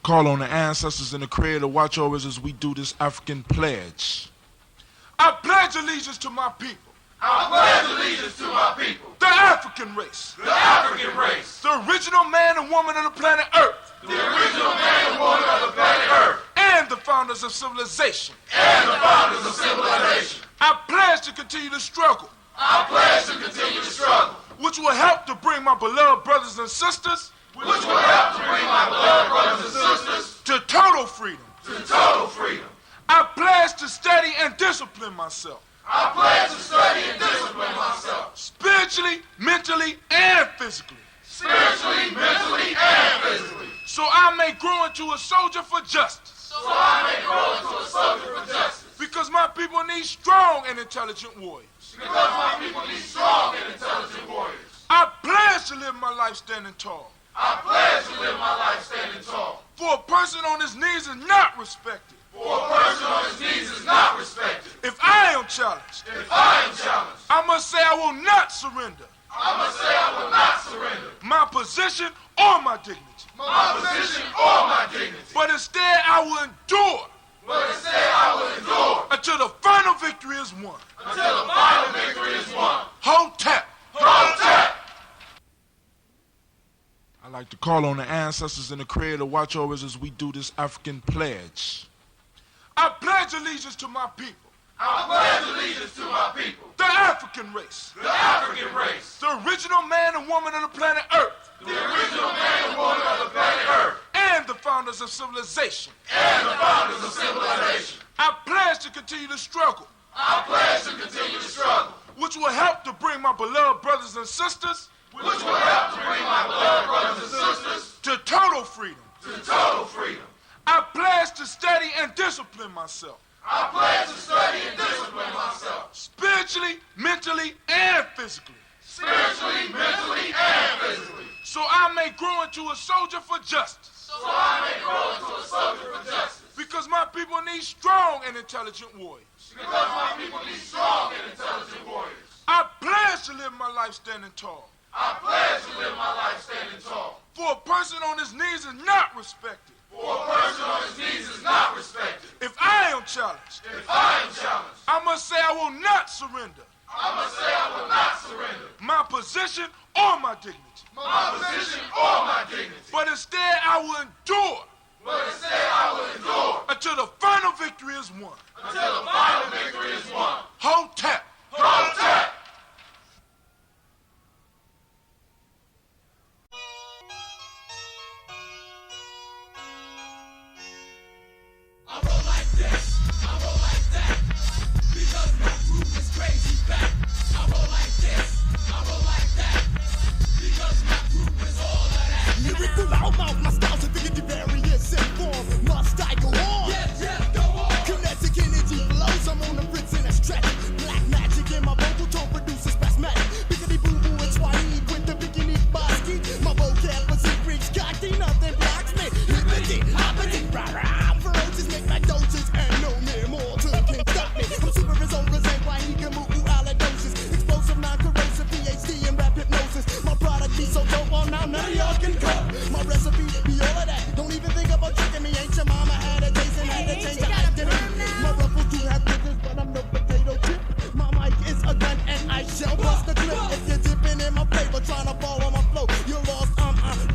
Call on the ancestors and the Creator to watch over us as we do this African pledge. I pledge allegiance to my people. I pledge allegiance to my people. The African race. The African race. The original man and woman of the planet Earth. The original man and woman of the planet Earth. And the founders of civilization. And the founders of civilization. I pledge to continue to struggle. I pledge to continue to struggle. Which will help to bring my beloved brothers and sisters. Which will help to bring my beloved brothers and sisters to total freedom. To total freedom. I pledge to study and discipline myself. I pledge to study and discipline myself. Spiritually, mentally, and physically. Spiritually, mentally, and physically. So I may grow into a soldier for justice. So I may grow into a soldier for justice. Because my people need strong and intelligent warriors. Because my people need strong and intelligent warriors. I pledge to live my life standing tall. I pledge to live my life standing tall. For a person on his knees is not respected. For a person on his knees is not respected. If I am challenged, I must say I will not surrender. I must say I will not surrender. My position or my dignity. My position or my dignity. But instead I will endure. Until the final victory is won. Until the final victory is won. Hotep. Hotep. I'd like to call on the ancestors and the Creator to watch over us as we do this African pledge. I pledge allegiance to my people. I pledge allegiance to my people. The African race. The African race. The original man and woman of the planet Earth. The original man and woman of the planet Earth. And the founders of civilization. And the founders of civilization. I pledge to continue to struggle. I pledge to continue to struggle. Which will help to bring my beloved brothers and sisters. Which will help to bring my beloved brothers and sisters to total freedom. To total freedom. I pledge to study and discipline myself. I pledge to study and discipline myself. Spiritually, mentally, and physically. Spiritually, mentally, and physically. So I may grow into a soldier for justice. So I may grow into a soldier for justice. Because my people need strong and intelligent warriors. Because my people need strong and intelligent warriors. I pledge to live my life standing tall. I pledge to live my life standing tall. For a person on his knees is not respected. For a person on his knees is not respected. If I am challenged, I must say I will not surrender. I must say I will not surrender. My position or my dignity. My position or my dignity. But instead I will endure. Until the final victory is won. Until the final victory is won. Hotep. Hotep. I roll like this, I roll like that, because my groove is crazy back. I roll like this, I roll like that, because my groove is all of that. Lyrical loudmouth, my style's a dignity various in form. Must I go on? Yes, go on. Kinetic energy flows, I'm on the Fritz in a stretch. Black magic in my vocal tone produces spasmatic. Biggity boo boo and Swahili with the bikini bosky. My vocab was in Greeks, cocky, nothing blocks me. Hippity, hoppity, rah rah. Ferocious make my doses and no mere mortal can stop me. I'm super his own resent why he can move allodosis. Explosive, non-corrosive, PhD in rap hypnosis. My product be so dope, well now none of y'all can cope. My recipe be all of that. Don't even think about tricking me. Ain't your mama had a taste and had to change the identity. My ruffles do have business, but I'm no potato chip. My mic is a gun and I shall bust the clip. If you're dipping in my flavor, trying to follow my flow, you're lost.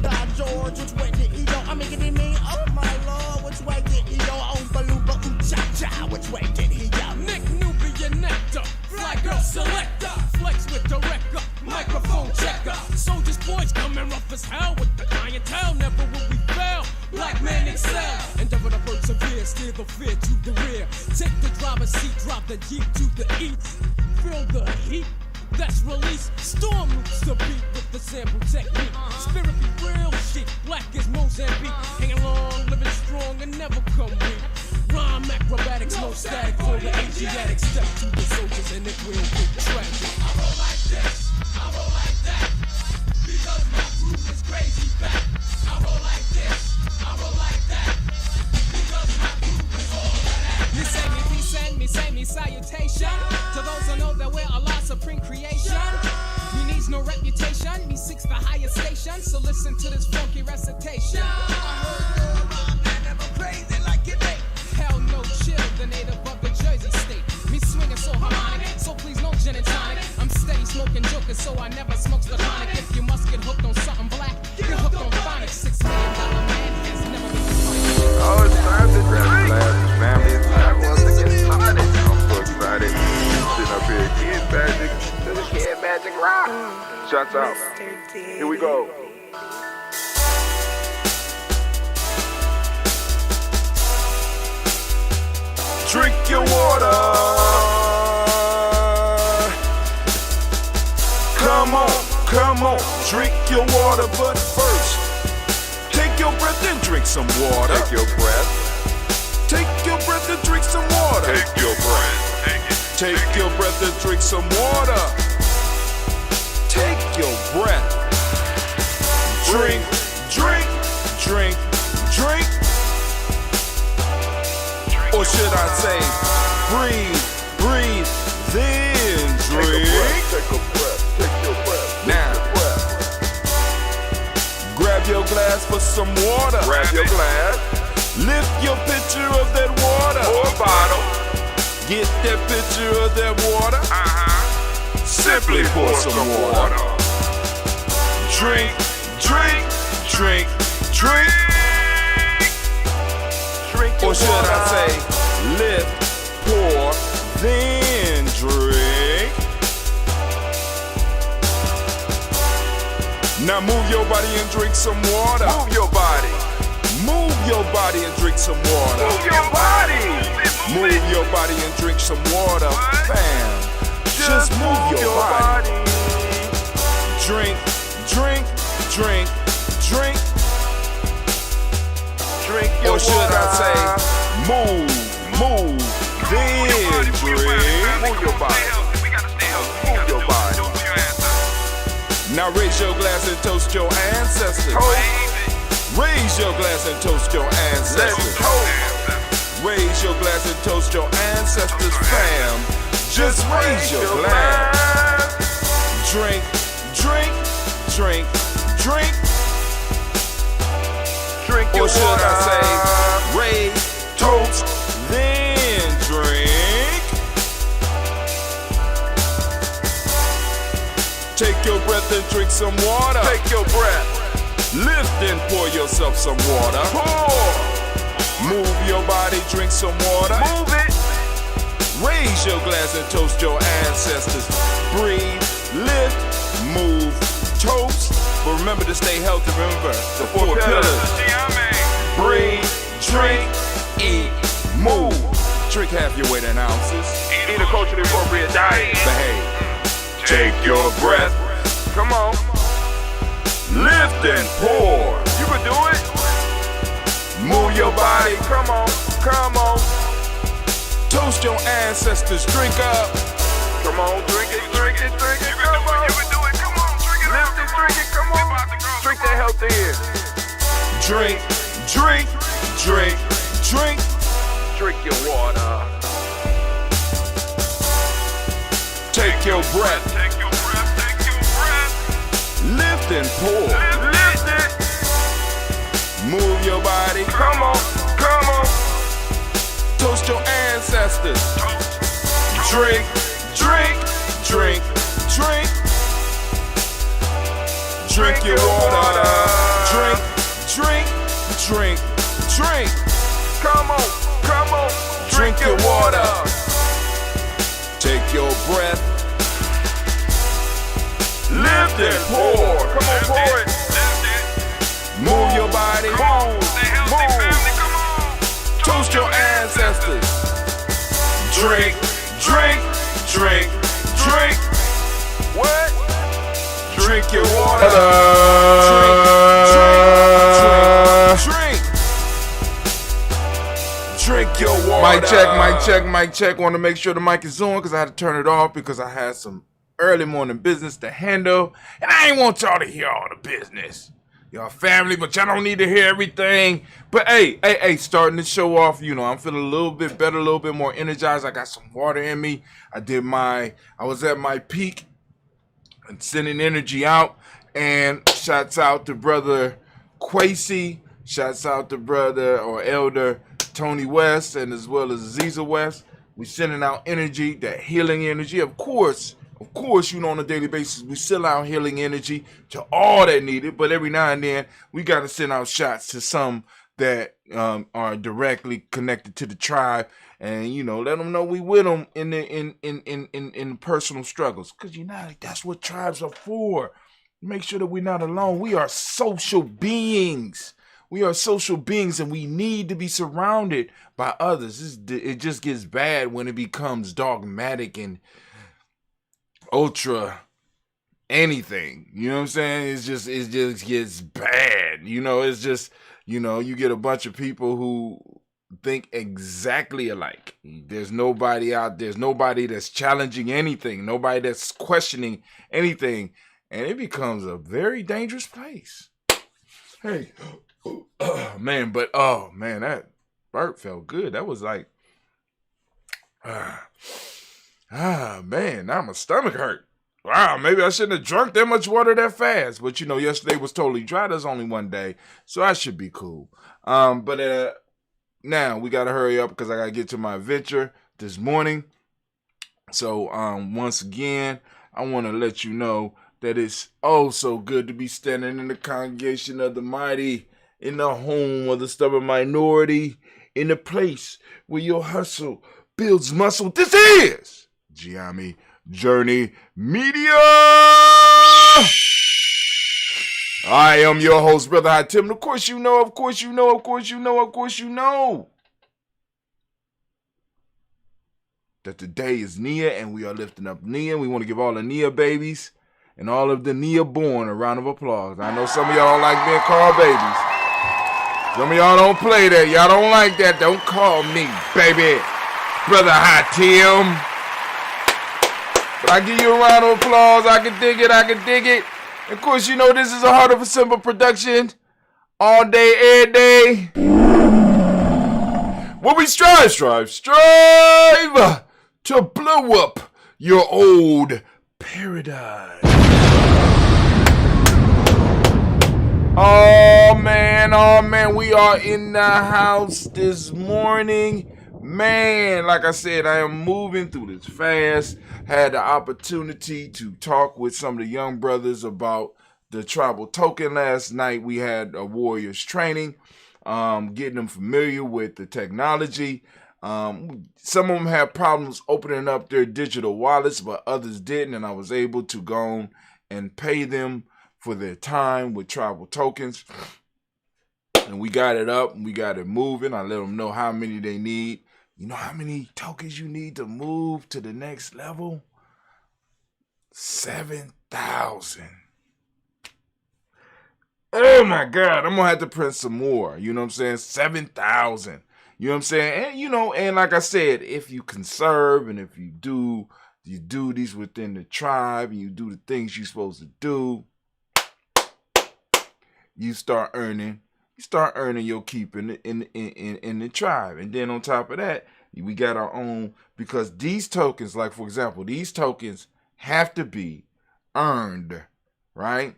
By George, which way did he go? I'm making it mean, oh my lord, which way did he go? Oh, balooba, ooh, cha cha, which way did he go? Nick Nubian Nectar, fly girl selector, flex with director, microphone checker. Soldiers boys coming rough as hell with the clientele. Never will we fail. Black man excel. Endeavor to persevere, steer the fear to the rear. Take the driver's seat, drop the Jeep to the east. Feel the heat. That's release. Storm loops the beat with the sample technique. Spirit be real shit. Black as Mozambique. Hanging long, living strong, and never come weak. Rhyme acrobatics, no static for the Asiatic. Step to the soldiers and it will get tragic. I roll like this, I roll like that, because my groove is crazy back. I roll like this, I roll like that, because my groove is all of that. You say me peace and me say me salutation to those who know that we're Allah's supreme creation. Me needs no reputation, me seeks the highest station. So listen to this funky recitation. I heard your rhyme and never praised it like it ain't. Hell no chill, the native of the Jersey state. Me swinging so harmonic, so please no gin and tonic. I'm steady smoking jokers, so I never smoke the tonic. If you must get hooked on something black, get hooked on phonics. $6 million man has never been funny. Oh, it's time to drink. Glasses, family, it's time for us to get started. I'm so excited. Sitting up here, Kid Magic to the Kid Magic Rock. Shots out. Here we go. Drink your water. Come on, drink your water. But first, take your breath and drink some water. Take your breath. Take your breath and drink some water. Take your breath. Take your breath and drink some water. Take your breath. Drink, drink, drink, drink. Or should I say, breathe, breathe, then drink. Take a breath. Take your breath. Now, grab your glass for some water. Grab your glass. Lift your pitcher of that water. Or a bottle. Get that pitcher of that water. Simply pour some water. Drink, drink, drink, drink. Or should I say, lift, pour, then drink. Now move your body and drink some water. Move your body. Move your body and drink some water. Move your body. Move your body and drink some water. Bam. Just move your body. Drink, drink, drink, drink. Drink your or should water. I say, move, then drink. Move your body. Move your body. Now raise your glass and toast your ancestors. Raise your glass and toast your ancestors. Raise your glass and toast your ancestors, fam. Just raise your glass. Drink, drink, drink, drink. Drink your or should water. I say, raise, toast, then drink. Take your breath and drink some water. Take your breath. Lift and pour yourself some water. Pour. Move your body, drink some water. Move it. Raise your glass and toast your ancestors. Breathe, lift, move, toast. But remember to stay healthy. Remember the four pillars. Breathe, drink, eat, move. Drink half your weight in ounces. Eat a culturally appropriate diet. Behave. Take your breath. Come on. Lift and pour. You can do it. Move your body. Come on. Come on. Toast your ancestors. Drink up. Come on. Drink it. Drink it. Drink it. Come on. You can do it. Come on. Drink it. Lift it. Drink it. Come on. Drink that health in. Drink, drink, drink, drink. Drink your water. Take your breath. Take your breath. Take your breath. Lift and pour. Lift it. Move your body. Come on. Come on. Toast your ancestors. Drink, drink, drink, drink. Drink your water. Drink, drink, drink, drink. Come on. Come on. Drink your water. Take your breath. Lift and pour. Come on, pour it. Move your body. Move. Move. Come on. Toast your ancestors. Drink, drink, drink, drink. What? Drink your water. Drink, drink, drink, drink. Drink your water. Mic check, mic check, mic check. Want to make sure the mic is on because I had to turn it off because I had some early morning business to handle. And I ain't want y'all to hear all the business. Y'all family, but y'all don't need to hear everything. But hey, starting the show off, you know, I'm feeling a little bit better, a little bit more energized. I got some water in me. I was at my peak and sending energy out. And shouts out to brother Quasi. Shouts out to brother or elder Tony West and as well as Aziza West. We sending out energy, that healing energy. Of course, you know, on a daily basis, we send out healing energy to all that need it. But every now and then, we got to send out shots to some that are directly connected to the tribe, and you know, let them know we with them in personal struggles. Cause you know that's what tribes are for. Make sure that we're not alone. We are social beings. We are social beings, and we need to be surrounded by others. It just gets bad when it becomes dogmatic and ultra anything. You know what I'm saying? It just gets bad. You know, it's just, you know, you get a bunch of people who think exactly alike. There's nobody out there's nobody that's challenging anything, nobody that's questioning anything, and it becomes a very dangerous place. Hey, man, but that burp felt good. That was like man, now my stomach hurt. Wow, maybe I shouldn't have drunk that much water that fast. But, you know, yesterday was totally dry. There's only one day, so I should be cool. But now we got to hurry up because I got to get to my adventure this morning. So, once again, I want to let you know that it's oh so good to be standing in the congregation of the mighty, in the home of the stubborn minority, in the place where your hustle builds muscle. This is Giami Journey Media. I am your host, Brother Hot Tim. Of course you know that today is Nia, and we are lifting up Nia. We want to give all the Nia babies and all of the Nia born a round of applause. I know some of y'all don't like being called babies. Some of y'all don't play that. Y'all don't like that. Don't call me baby. Brother Hot Tim. But I give you a round of applause. I can dig it. Of course, you know this is a Heart of a Simple production. All day, every day. Where we strive to blow up your old paradigm. Oh man, we are in the house this morning. Man, like I said, I am moving through this fast. Had the opportunity to talk with some of the young brothers about the tribal token last night. We had a Warriors training, getting them familiar with the technology. Some of them had problems opening up their digital wallets, but others didn't, and I was able to go on and pay them for their time with tribal tokens. And we got it up and we got it moving. I let them know how many they need. You know how many tokens you need to move to the next level? 7,000. Oh my God, I'm gonna have to print some more. You know what I'm saying? 7,000. You know what I'm saying? And and like I said, if you conserve and if you do duties within the tribe and you do the things you're supposed to do, you start earning your keep in the tribe. And then on top of that, we got our own, because these tokens, like for example, these tokens have to be earned, right?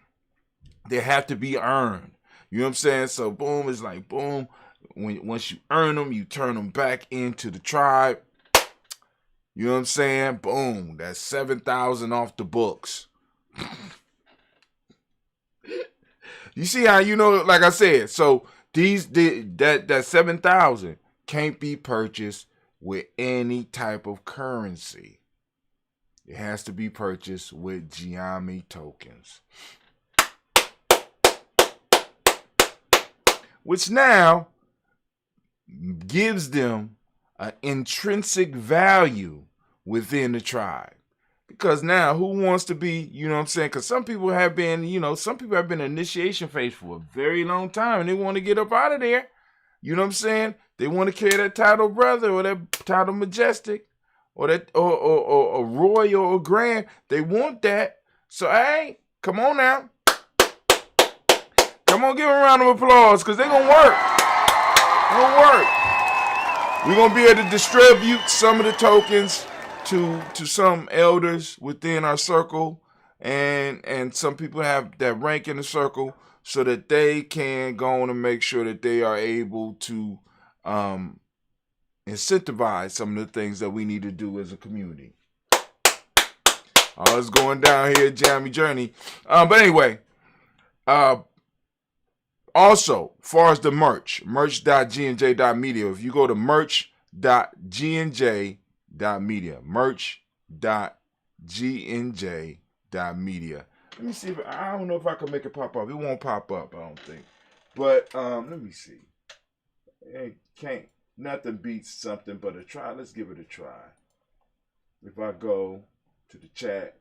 They have to be earned. You know what I'm saying? So boom, it's like boom. Once you earn them, you turn them back into the tribe. You know what I'm saying? Boom, that's 7,000 off the books. You see how, like I said, so that 7,000 can't be purchased with any type of currency. It has to be purchased with Giami tokens, which now gives them an intrinsic value within the tribe. Because now, who wants to be, you know what I'm saying? Because some people have been, in initiation phase for a very long time and they want to get up out of there. You know what I'm saying? They want to carry that title brother or that title majestic or that or royal or grand. They want that. So, hey, come on now. Come on, give them a round of applause because they're going to work. They're going to work. We're going to be able to distribute some of the tokens to some elders within our circle, and some people have that rank in the circle so that they can go on and make sure that they are able to incentivize some of the things that we need to do as a community. All it's going down here at Jammy Journey. But anyway, also, as far as the merch.gnj.media, if you go to merch.gnj.media, merch.gnj.media. Let me see if I don't know if I can make it pop up. It won't pop up, I don't think. But let me see. It can't. Nothing beats something but a try. Let's give it a try. If I go to the chat.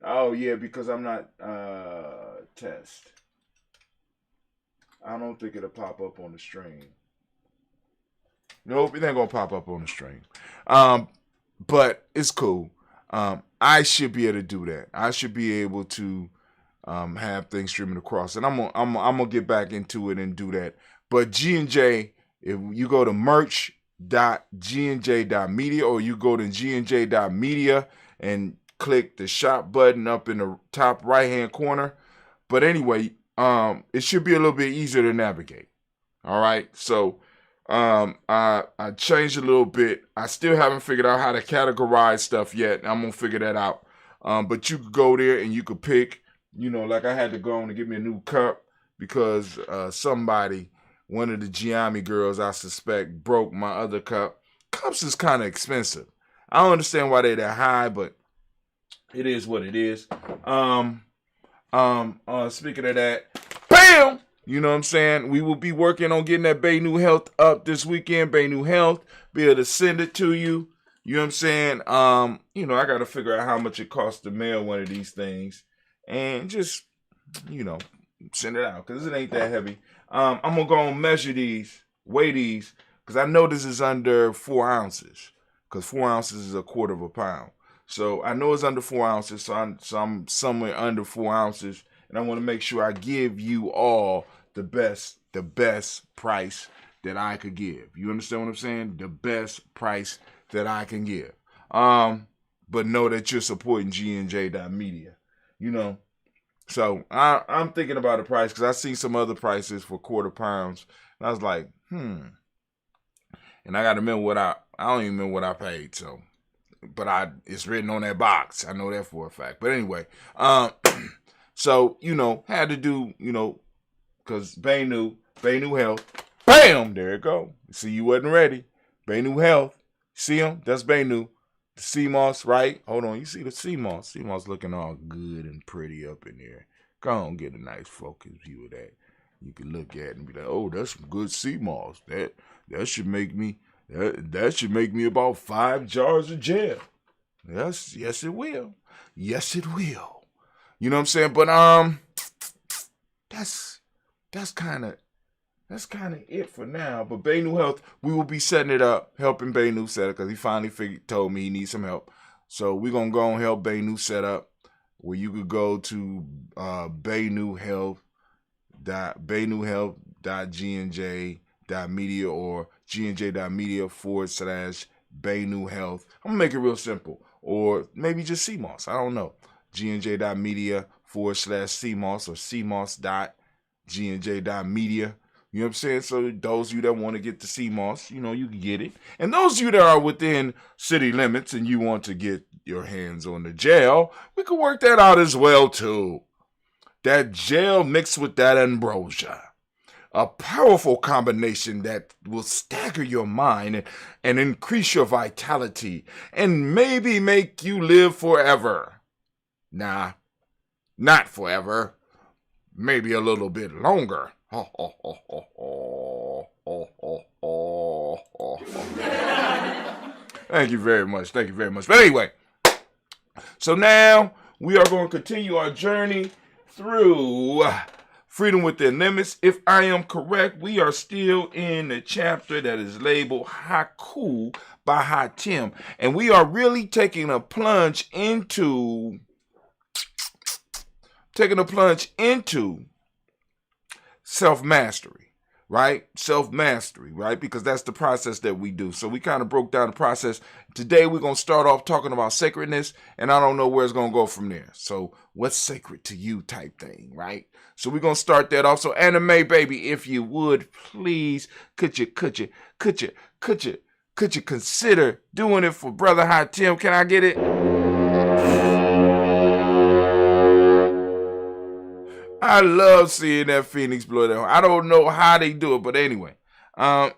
Oh yeah, because I'm not test. I don't think it'll pop up on the stream. Nope, it ain't gonna pop up on the stream. But it's cool. I should be able to do that. I should be able to have things streaming across, and I'm gonna get back into it and do that. But G&J, if you go to merch.gnj.media or you go to gnj.media and click the shop button up in the top right hand corner. But anyway, it should be a little bit easier to navigate. All right, so I changed a little bit. I still haven't figured out how to categorize stuff yet. I'm gonna figure that out. But you could go there and you could pick. Like I had to go on and give me a new cup because one of the Giami girls, I suspect, broke my other cup. Cups is kind of expensive. I don't understand why they're that high, but it is what it is. Speaking of that, bam! You know what I'm saying? We will be working on getting that Bay New Health up this weekend. Bay New Health, be able to send it to you. You know what I'm saying? I got to figure out how much it costs to mail one of these things. And just, send it out. Because it ain't that heavy. I'm going to go and measure these, weigh these. Because I know this is under 4 ounces. Because 4 ounces is a quarter of a pound. So I know it's under 4 ounces. So I'm somewhere under 4 ounces. And I want to make sure I give you all the best price that I could give. You understand what I'm saying? The best price that I can give. But know that you're supporting gnj.media. So I'm thinking about a price because I seen some other prices for quarter pounds. And I was like, And And I got to remember I don't even remember what I paid. So, but it's written on that box. I know that for a fact. But anyway, so, had to do, because Benu Health, bam, there it go. See, you wasn't ready. Benu Health, see him? That's Benu. The CMOS, right? Hold on, you see the CMOS. CMOS looking all good and pretty up in there. Go on, get a nice focus view of that. You can look at it and be like, oh, that's some good CMOS. That should make me about 5 jars of gel. Yes, it will. Yes, it will. You know what I'm saying? But that's kind of it for now. But Benu Health, we will be setting it up, helping Benu set it, because he finally told me he needs some help. So we're gonna go and help Benu set up, where you could go to benuhealth.gnj.media or gnj.media/Benu Health. I'm gonna make it real simple, or maybe just CMOS. I don't know. gnj.media/CMOS or cmos.gnj.media. You know what I'm saying? So those of you that want to get the CMOS, you can get it. And those of you that are within city limits and you want to get your hands on the gel, we can work that out as well too. That gel mixed with that ambrosia. A powerful combination that will stagger your mind and increase your vitality and maybe make you live forever. Nah, not forever. Maybe a little bit longer. Thank you very much. But anyway, so now we are going to continue our journey through Freedom Within Limits. If I am correct, we are still in the chapter that is labeled Haiku by Hatim. And we are really taking a plunge into self-mastery, right? Self-mastery, right? Because that's the process that we do. So we kind of broke down the process. Today, we're going to start off talking about sacredness, and I don't know where it's going to go from there. So what's sacred to you type thing, right? So we're going to start that off. So Anime Baby, if you would, please, could you consider doing it for Brother Hatim? Can I get it? I love seeing that Phoenix blow that. I don't know how they do it, but anyway. And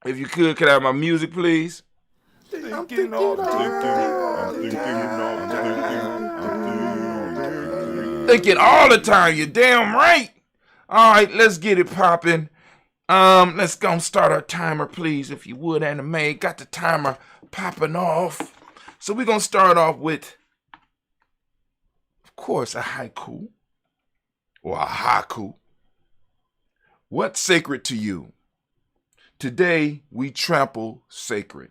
if you could I have my music, please? Thinking all the time. You're damn right. All right, let's get it popping. Let's go and start our timer, please, if you would, Anime. Got the timer popping off. So we're going to start off with, of course, a haiku or a haiku. What's sacred to you? Today, we trample sacred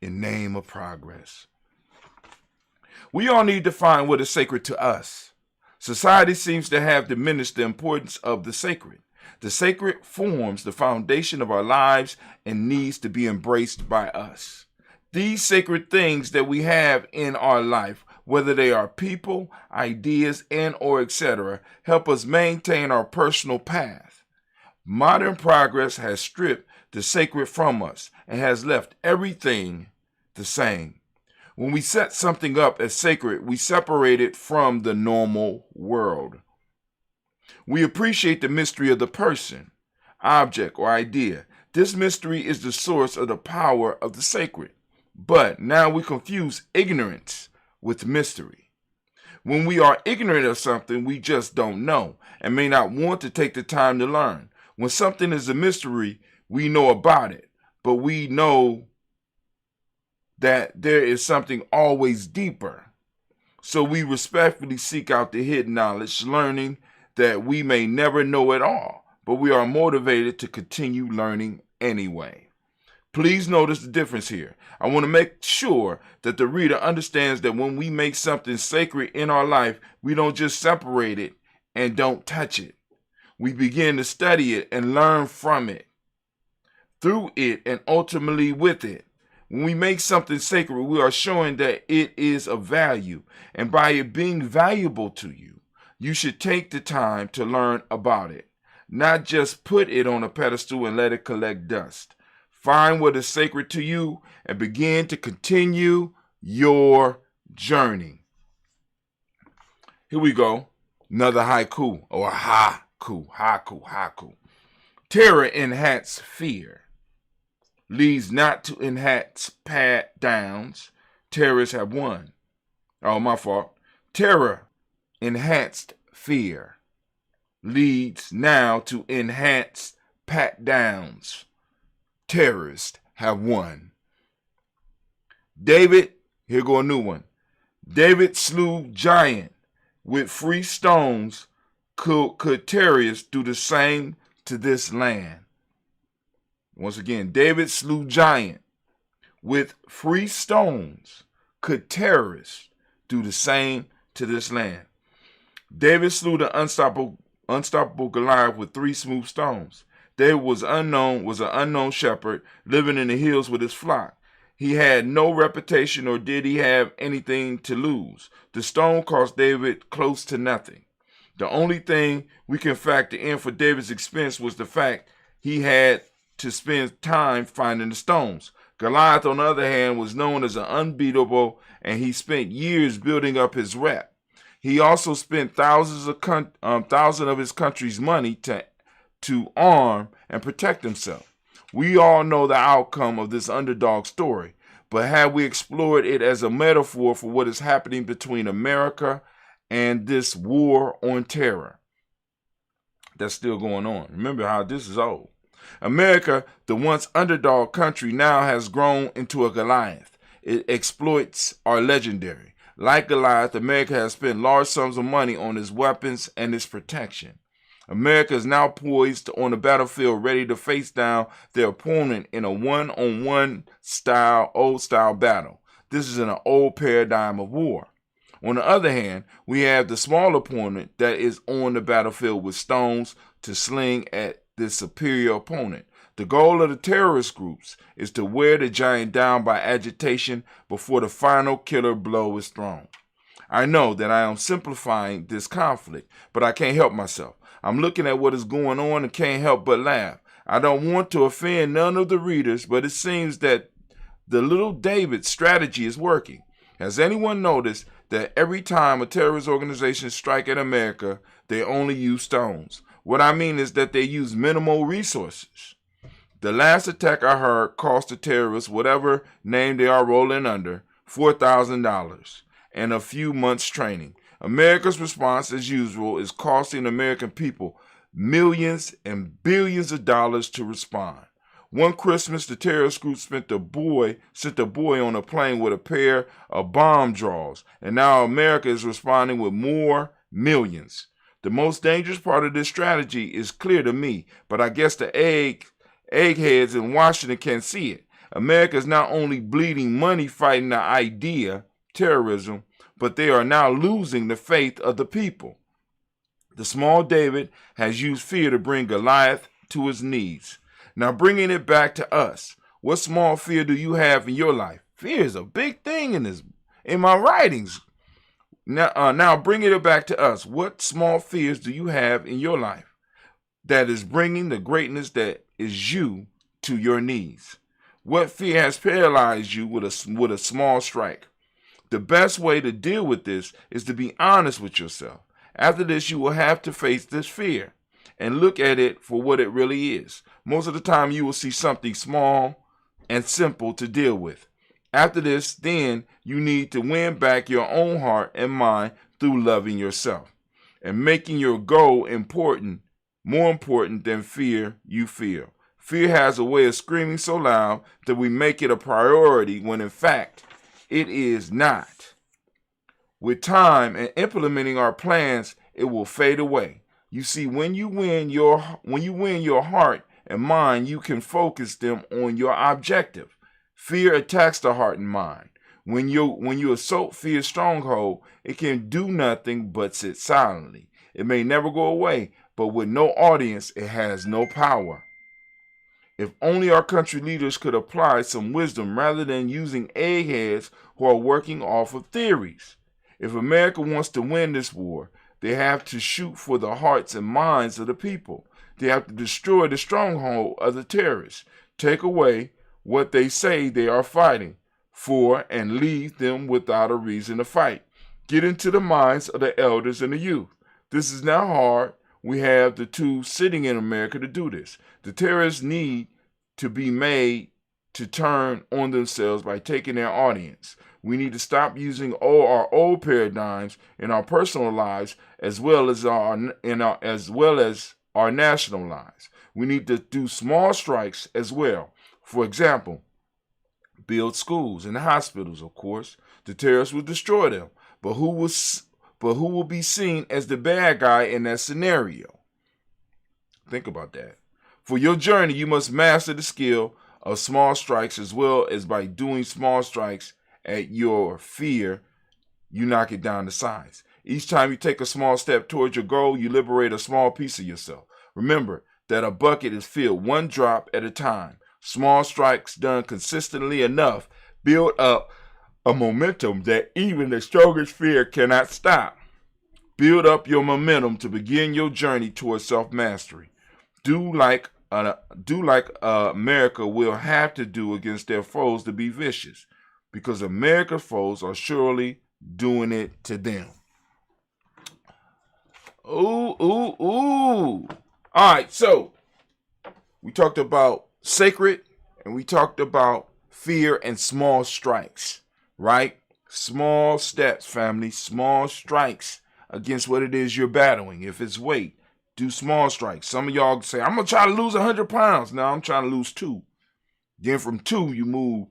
in name of progress. We all need to find what is sacred to us. Society seems to have diminished the importance of the sacred. The sacred forms the foundation of our lives and needs to be embraced by us. These sacred things that we have in our life, whether they are people, ideas, and or etc., help us maintain our personal path. Modern progress has stripped the sacred from us and has left everything the same. When we set something up as sacred, we separate it from the normal world. We appreciate the mystery of the person, object, or idea. This mystery is the source of the power of the sacred. But now we confuse ignorance with mystery. When we are ignorant of something, we just don't know and may not want to take the time to learn. When something is a mystery, we know about it, but we know that there is something always deeper. So we respectfully seek out the hidden knowledge, learning that we may never know it all, but we are motivated to continue learning anyway. Please notice the difference here. I want to make sure that the reader understands that when we make something sacred in our life, we don't just separate it and don't touch it. We begin to study it and learn from it, through it, and ultimately with it. When we make something sacred, we are showing that it is of value. And by it being valuable to you, you should take the time to learn about it. not just put it on a pedestal and let it collect dust. Find what is sacred to you and begin to continue your journey. Here we go. Another haiku or haiku. Terror enhance fear. Leads not to enhance pat downs. Terrorists have won. Oh, my fault. Terror enhanced fear. Leads now to enhance pat downs. Terrorists have won. David, here go a new one. David slew giant with free stones. Could terrorists do the same to this land? Once again, David slew giant with free stones. Could terrorists do the same to this land? David slew the unstoppable Goliath with 3 smooth stones. David was an unknown shepherd living in the hills with his flock. He had no reputation, or did he have anything to lose. The stone cost David close to nothing. The only thing we can factor in for David's expense was the fact he had to spend time finding the stones. Goliath, on the other hand, was known as an unbeatable, and he spent years building up his rep. He also spent thousands of his country's money to arm and protect himself. We all know the outcome of this underdog story, but had we explored it as a metaphor for what is happening between America and this war on terror that's still going on? Remember how this is old. America, the once underdog country, now has grown into a Goliath. Its exploits are legendary. Like Goliath, America has spent large sums of money on its weapons and its protection. America is now poised on the battlefield, ready to face down their opponent in a one-on-one old style battle. This is an old paradigm of war. On the other hand, we have the small opponent that is on the battlefield with stones to sling at this superior opponent. The goal of the terrorist groups is to wear the giant down by agitation before the final killer blow is thrown. I know that I am simplifying this conflict, but I can't help myself. I'm looking at what is going on and can't help but laugh. I don't want to offend none of the readers, but it seems that the little David strategy is working. Has anyone noticed that every time a terrorist organization strikes at America, they only use stones? What I mean is that they use minimal resources. The last attack I heard cost the terrorists, whatever name they are rolling under, $4,000 and a few months training. America's response, as usual, is costing American people millions and billions of dollars to respond. One Christmas, the terrorist group sent a boy on a plane with a pair of bomb drawers, and now America is responding with more millions. The most dangerous part of this strategy is clear to me, but I guess the eggheads in Washington can't see it. America is not only bleeding money fighting the idea, terrorism, but they are now losing the faith of the people. The small David has used fear to bring Goliath to his knees. Now bringing it back to us, what small fear do you have in your life? Fear is a big thing in my writings. Now bringing it back to us, what small fears do you have in your life that is bringing the greatness that is you to your knees? What fear has paralyzed you with a small strike? The best way to deal with this is to be honest with yourself. After this, you will have to face this fear and look at it for what it really is. Most of the time, you will see something small and simple to deal with. After this, then, you need to win back your own heart and mind through loving yourself and making your goal more important than fear you feel. Fear has a way of screaming so loud that we make it a priority when in fact it is not. With time and implementing our plans, it will fade away. You see, when you win your heart and mind, you can focus them on your objective. Fear attacks the heart and mind. When you assault fear's stronghold, it can do nothing but sit silently. It may never go away, but with no audience, it has no power. If only our country leaders could apply some wisdom rather than using eggheads who are working off of theories. If America wants to win this war, they have to shoot for the hearts and minds of the people. They have to destroy the stronghold of the terrorists, take away what they say they are fighting for, and leave them without a reason to fight. Get into the minds of the elders and the youth. This is not hard. We have the tools sitting in America to do this. The terrorists need to be made to turn on themselves by taking their audience. We need to stop using our old paradigms in our personal lives as well as our national lives. We need to do small strikes as well. For example, build schools and hospitals, of course. The terrorists will destroy them. But who will be seen as the bad guy in that scenario? Think about that. For your journey, you must master the skill of small strikes, as well as by doing small strikes at your fear, you knock it down to size. Each time you take a small step towards your goal, you liberate a small piece of yourself. Remember that a bucket is filled one drop at a time. Small strikes done consistently enough build up a momentum that even the strongest fear cannot stop. Build up your momentum to begin your journey towards self-mastery. Do like America will have to do against their foes to be vicious, because America's foes are surely doing it to them. Ooh. All right, so we talked about sacred and we talked about fear and small strikes. Right? Small steps, family. Small strikes against what it is you're battling. If it's weight, do small strikes. Some of y'all say, I'm going to try to lose 100 pounds. Now I'm trying to lose 2. Then from 2, you move.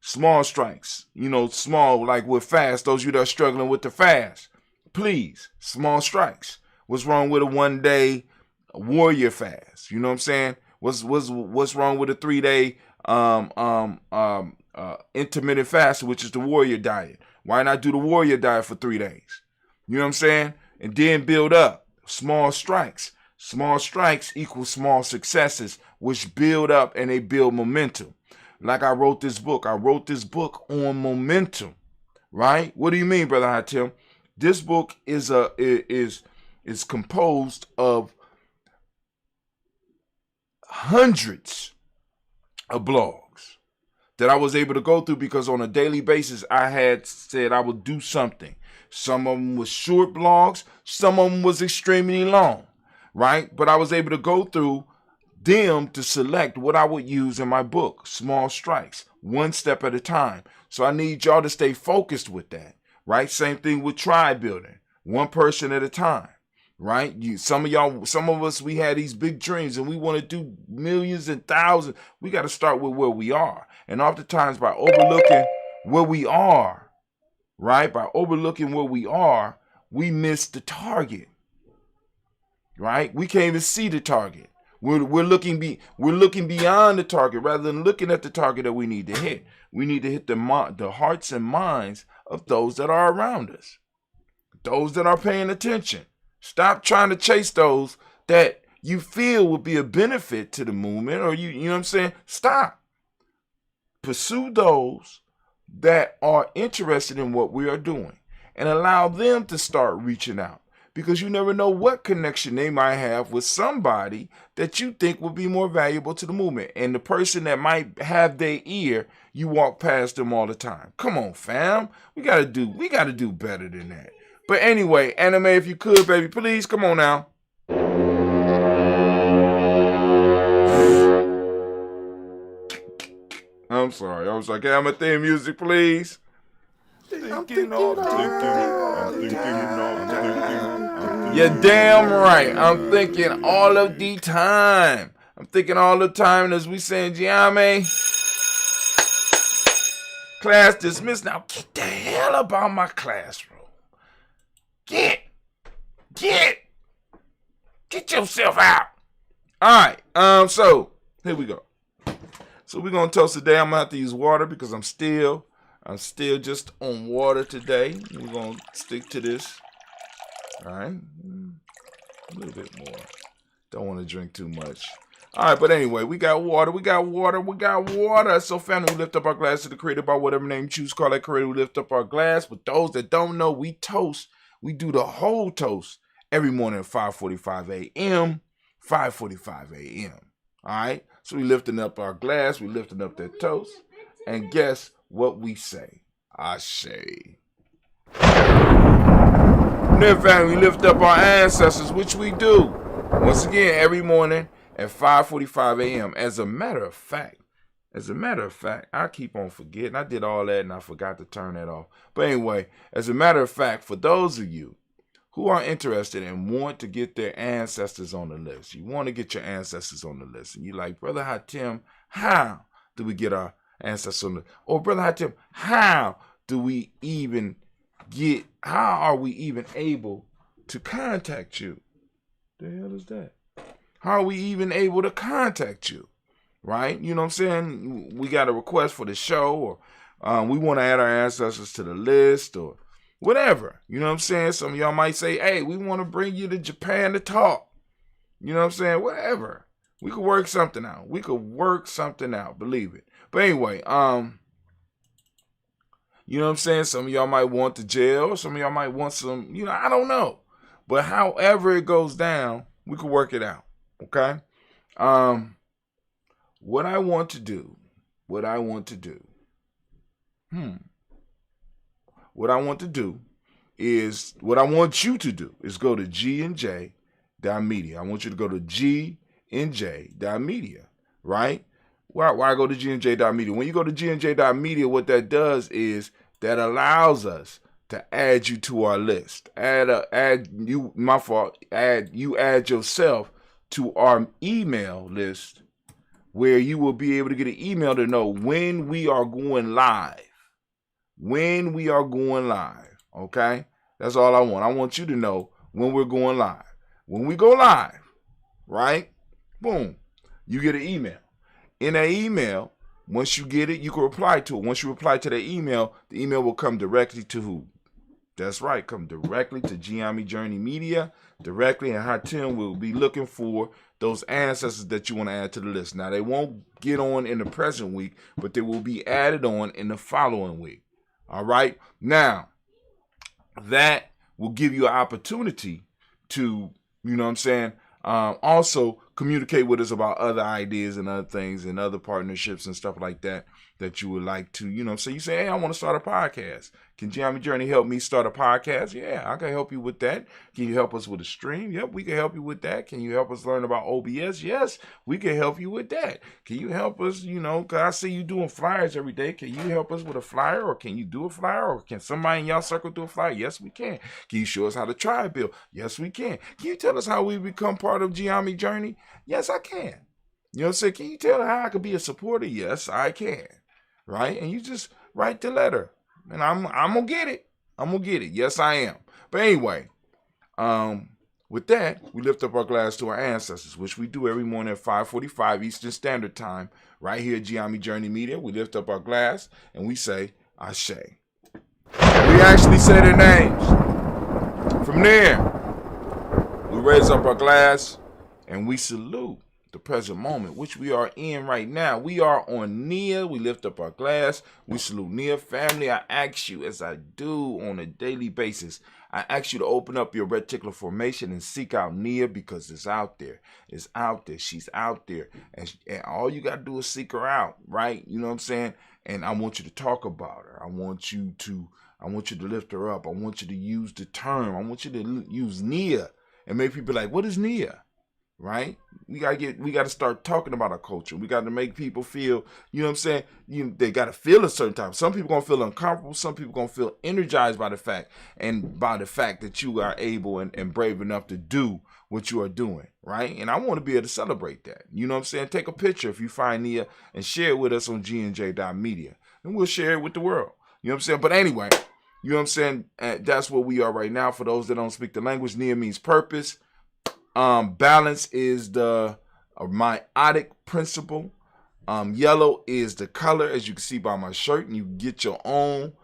Small strikes. Small, like with fast. Those of you that are struggling with the fast. Please, small strikes. What's wrong with a 1-day warrior fast? You know what I'm saying? What's wrong with a 3-day intermittent fasting, which is the warrior diet? Why not do the warrior diet for 3 days? You know what I'm saying? And then build up small strikes. Small strikes equal small successes, which build up and they build momentum. Like I wrote this book on momentum, right? What do you mean, Brother Hatim? This book is composed of hundreds of blogs that I was able to go through, because on a daily basis I had said I would do something. Some of them was short blogs, some of them was extremely long, right? But I was able to go through them to select what I would use in my book, Small Strikes, one step at a time. So I need y'all to stay focused with that, right? Same thing with tribe building, one person at a time. Right? Some of us, we had these big dreams and we want to do millions and thousands. We got to start with where we are. And oftentimes by overlooking where we are, right? By overlooking where we are, we miss the target, right? We can't even see the target. We're looking beyond the target rather than looking at the target that we need to hit. We need to hit the hearts and minds of those that are around us, those that are paying attention. Stop trying to chase those that you feel would be a benefit to the movement, or you know what I'm saying? Stop. Pursue those that are interested in what we are doing and allow them to start reaching out, because you never know what connection they might have with somebody that you think would be more valuable to the movement. And the person that might have their ear, you walk past them all the time. Come on, fam. We gotta do better than that. But anyway, Anime, if you could, baby, please, come on now. I'm sorry. I was like, hey, I'm a theme music, please. You're damn right. I'm thinking all of the time. As we saying, Giame. Class dismissed. Now get the hell about my classroom. Get yourself out. All right. So here we go. So we're gonna toast today. I'm gonna have to use water because I'm still just on water today. We're gonna stick to this. All right. A little bit more. Don't want to drink too much. All right, but anyway, we got water. So family, we lift up our glass to the creator by whatever name you choose. Call that creator. We lift up our glass. But those that don't know, we toast. We do the whole toast every morning at 5:45 a.m. 5:45 a.m. All right? So we lifting up our glass, we lifting up that toast, and guess what we say? I say. Then family, we lift up our ancestors, which we do. Once again, every morning at 5:45 a.m. As a matter of fact, I keep on forgetting. I did all that and I forgot to turn that off. But anyway, as a matter of fact, for those of you who are interested and want to get their ancestors on the list, you want to get your ancestors on the list, and you're like, Brother Hatim, how do we get our ancestors on the list? Or Brother Hatim, how are we even able to contact you? The hell is that? How are we even able to contact you? Right? You know what I'm saying? We got a request for the show, or we want to add our ancestors to the list, or whatever. You know what I'm saying? Some of y'all might say, hey, we want to bring you to Japan to talk. You know what I'm saying? Whatever. We could work something out. Believe it. But anyway, you know what I'm saying? Some of y'all might want the jail. Some of y'all might want some, I don't know. But however it goes down, we could work it out. Okay? What I want to do is go to GNJ.media. I want you to go to GNJ.media, right? Why go to GNJ.media? When you go to GNJ.media, what that does is that allows us to add you to our list. Add yourself to our email list, where you will be able to get an email to know when we are going live. Okay? That's all I want. I want you to know when we're going live. When we go live, right? Boom. You get an email. In that email, once you get it, you can reply to it. Once you reply to the email will come directly to who? That's right. Come directly to Giami Journey Media directly, and Hatim will be looking for those ancestors that you want to add to the list. Now, they won't get on in the present week, but they will be added on in the following week. All right? Now, that will give you an opportunity to, also communicate with us about other ideas and other things and other partnerships and stuff like that you would like to, so you say, hey, I want to start a podcast. Can Giami Journey help me start a podcast? Yeah, I can help you with that. Can you help us with a stream? Yep, we can help you with that. Can you help us learn about OBS? Yes, we can help you with that. Can you help us, because I see you doing flyers every day. Can you help us with a flyer, or can you do a flyer, or can somebody in y'all circle do a flyer? Yes, we can. Can you show us how to tribe build? Yes, we can. Can you tell us how we become part of Giami Journey? Yes, I can. You know what I'm saying? Can you tell her how I could be a supporter? Yes, I can. Right? And you just write the letter. And I'm going to get it. Yes, I am. But anyway, with that, we lift up our glass to our ancestors, which we do every morning at 5:45 Eastern Standard Time, right here at Giami Journey Media. We lift up our glass and we say, Ashe. We actually say their names. From there, we raise up our glass and we salute the present moment, which we are in right now. We are on Nia. We lift up our glass. We salute Nia. Family, I ask you, as I do on a daily basis, I ask you to open up your reticular formation and seek out Nia, because it's out there. It's out there. She's out there. And all you got to do is seek her out, right? You know what I'm saying? And I want you to talk about her. I want you to lift her up. I want you to use the term. I want you to use Nia and make people like, what is Nia? Right? We gotta start talking about our culture. We got to make people feel, you know what I'm saying? They got to feel a certain time. Some people gonna feel uncomfortable. Some people gonna feel energized by the fact that you are able and brave enough to do what you are doing, right? And I want to be able to celebrate that. You know what I'm saying? Take a picture if you find Nia and share it with us on GNJ.media, and we'll share it with the world. You know what I'm saying? But anyway, you know what I'm saying? That's where we are right now. For those that don't speak the language, Nia means purpose. Balance is the meiotic principle. Yellow is the color, as you can see by my shirt, and you get your own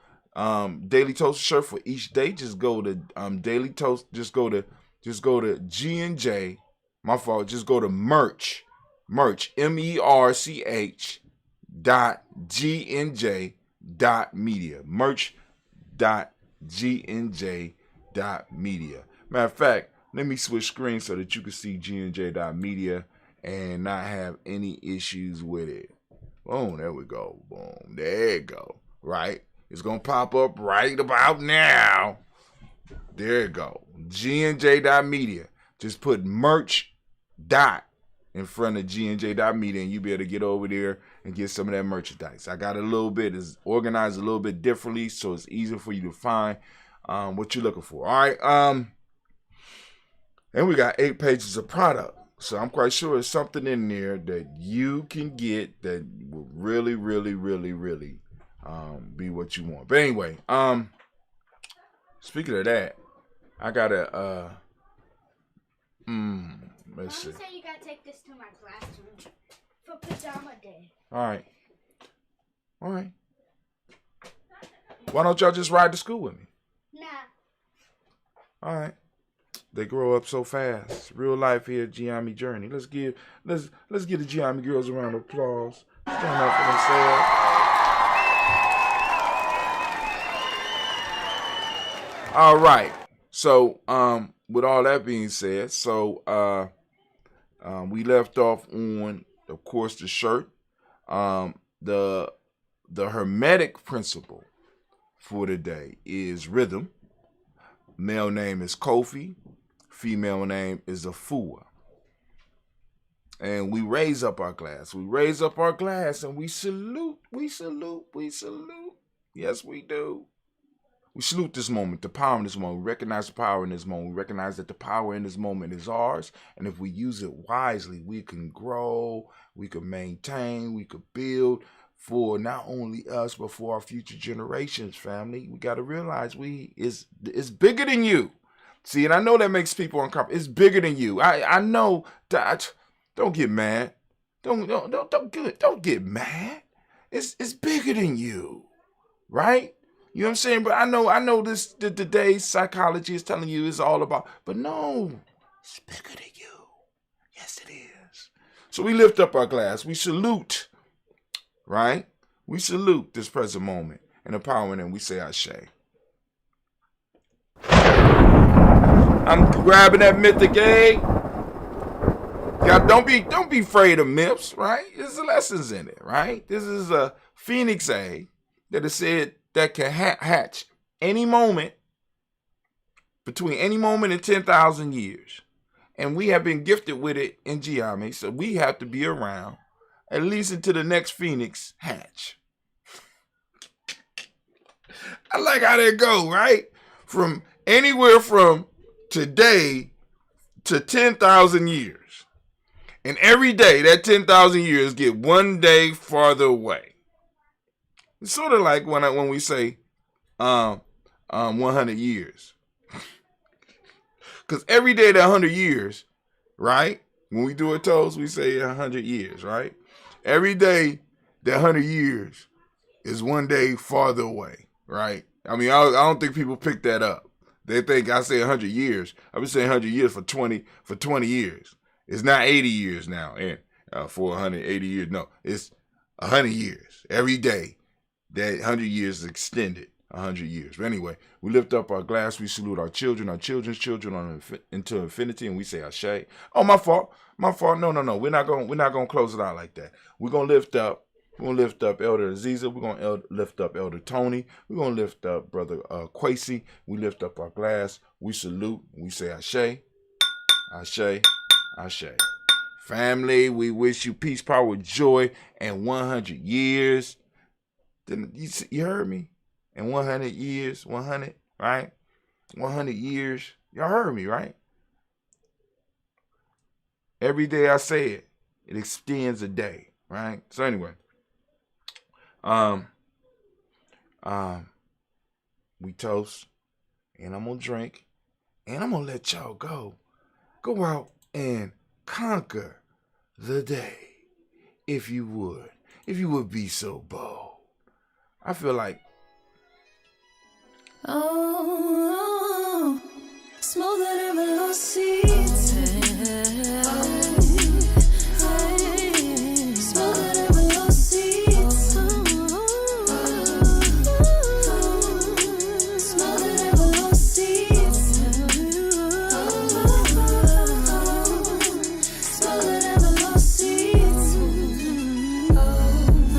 Daily Toast shirt for each day. Just go to Daily Toast. Just go to GNJ. My fault. Just go to merch merch.gnj.media. Merch.gnj.media. Matter of fact, let me switch screens so that you can see GNJ.media and not have any issues with it. Boom, there we go. Boom, there you go. Right? It's going to pop up right about now. There you go. GNJ.media. Just put merch dot in front of GNJ.media and you'll be able to get over there and get some of that merchandise. I got a little bit, it's organized a little bit differently, so it's easier for you to find what you're looking for. All right. And we got 8 pages of product. So I'm quite sure there's something in there that you can get that will really, really, really, really be what you want. But anyway, speaking of that, I gotta let's see. Mom said you gotta take this to my classroom for pajama day. All right. Why don't y'all just ride to school with me? Nah. All right. They grow up so fast. Real life here at Giami Journey. Let's give the Giami girls a round of applause. Stand up for themselves. All right. So, with all that being said, we left off on, of course, the shirt. The hermetic principle for today is rhythm. Male name is Kofi. Female name is Afua. And we raise up our glass. We raise up our glass and we salute. We salute. We salute. Yes, we do. We salute this moment, the power in this moment. We recognize the power in this moment. We recognize that the power in this moment is ours. And if we use it wisely, we can grow, we can maintain, we can build for not only us, but for our future generations, family. We got to realize it's bigger than you. See, and I know that makes people uncomfortable. It's bigger than you. I know that. Don't get mad. Don't get mad. It's bigger than you, right? You know what I'm saying? But I know this. Today's psychology is telling you it's all about. But no, it's bigger than you. Yes, it is. So we lift up our glass. We salute, right? We salute this present moment and the power in it. We say Ashe. I'm grabbing that mythic egg. God, don't be afraid of myths, right? There's lessons in it, right? This is a phoenix egg that is said that can hatch any moment, between any moment and 10,000 years. And we have been gifted with it in Giami, so we have to be around at least until the next phoenix hatch. I like how that go, right? From anywhere from today to 10,000 years. And every day, that 10,000 years get one day farther away. It's sort of like when we say 100 years. Because every day that 100 years, right? When we do a toast, we say 100 years, right? Every day that 100 years is one day farther away, right? I mean, I don't think people pick that up. They think I say 100 years. I've been saying 100 years for 20 years. It's not 80 years now, and for 180 years. No, it's 100 years. Every day, that 100 years is extended 100 years. But anyway, we lift up our glass. We salute our children's children into infinity, and we say Ashe. Oh, my fault. No. We're not gonna close it out like that. We're gonna lift up. We're gonna lift up Elder Aziza. We're gonna lift up Elder Tony. We're gonna lift up Brother Quasi. We lift up our glass. We salute. We say Ashe. Ashe. Ashe. Family, we wish you peace, power, joy, and 100 years. Then you heard me? And 100 years, 100, right? 100 years. Y'all heard me, right? Every day I say it, it extends a day, right? So anyway, we toast, and I'm gonna drink, and I'm gonna let y'all go out and conquer the day, if you would be so bold. I feel like Oh